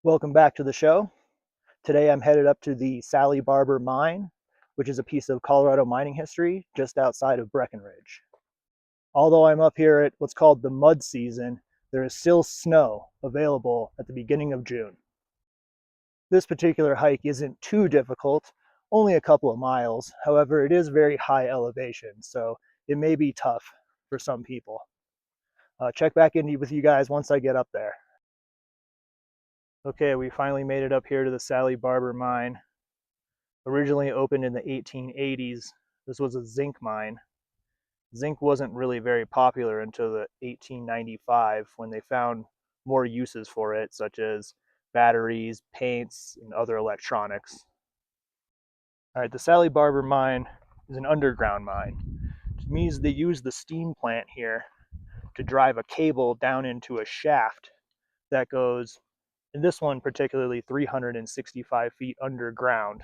Welcome back to the show. Today I'm headed up to the Sallie Barber Mine, which is a piece of Colorado mining history just outside of Breckenridge. Although I'm up here at what's called the mud season, there is still snow available at the beginning of June. This particular hike isn't too difficult, only a couple of miles. However, it is very high elevation, so it may be tough for some people. Check back in with you guys once I get up there. Okay, we finally made it up here to the Sallie Barber Mine. Originally opened in the 1880s, this was a zinc mine. Zinc wasn't really very popular until the 1895 when they found more uses for it, such as batteries, paints, and other electronics. All right, the Sallie Barber Mine is an underground mine. It means they use the steam plant here to drive a cable down into a shaft that goes, in this one particularly, 365 feet underground.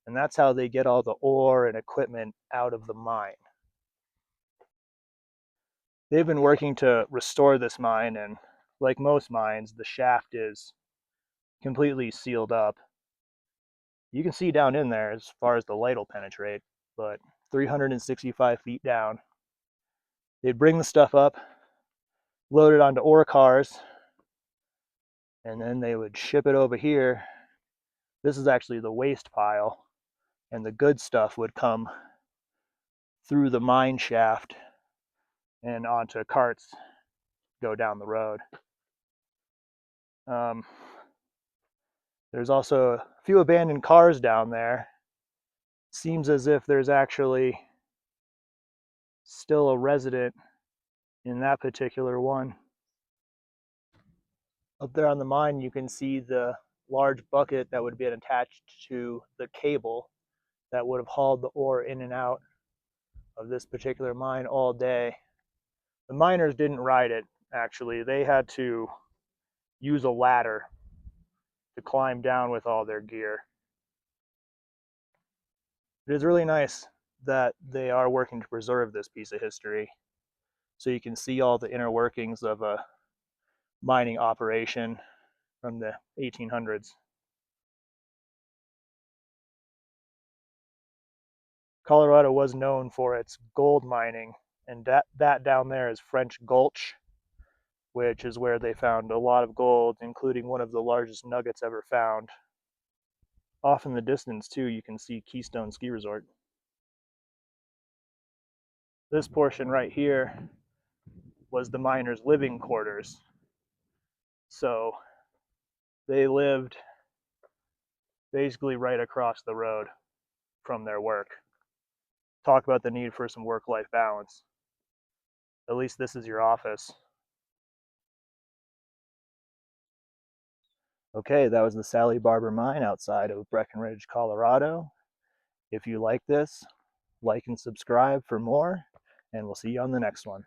And that's how they get all the ore and equipment out of the mine. They've been working to restore this mine, and like most mines, the shaft is completely sealed up. You can see down in there as far as the light will penetrate, but 365 feet down. They'd bring the stuff up, load it onto ore cars, and then they would ship it over here. This is actually the waste pile, and the good stuff would come through the mine shaft and onto carts, go down the road. There's also a few abandoned cars down there. Seems as if there's actually still a resident in that particular one. Up there on the mine, you can see the large bucket that would have been attached to the cable that would have hauled the ore in and out of this particular mine all day. The miners didn't ride it, actually. They had to use a ladder to climb down with all their gear. It is really nice that they are working to preserve this piece of history, so you can see all the inner workings of a mining operation from the 1800s. Colorado was known for its gold mining, and that down there is French Gulch, which is where they found a lot of gold, including one of the largest nuggets ever found. Off in the distance, too, you can see Keystone Ski Resort. This portion right here was the miners' living quarters. So they lived basically right across the road from their work. Talk about the need for some work-life balance. At least this is your office. Okay, that was the Sallie Barber Mine outside of Breckenridge, Colorado. If you like this, like and subscribe for more, and we'll see you on the next one.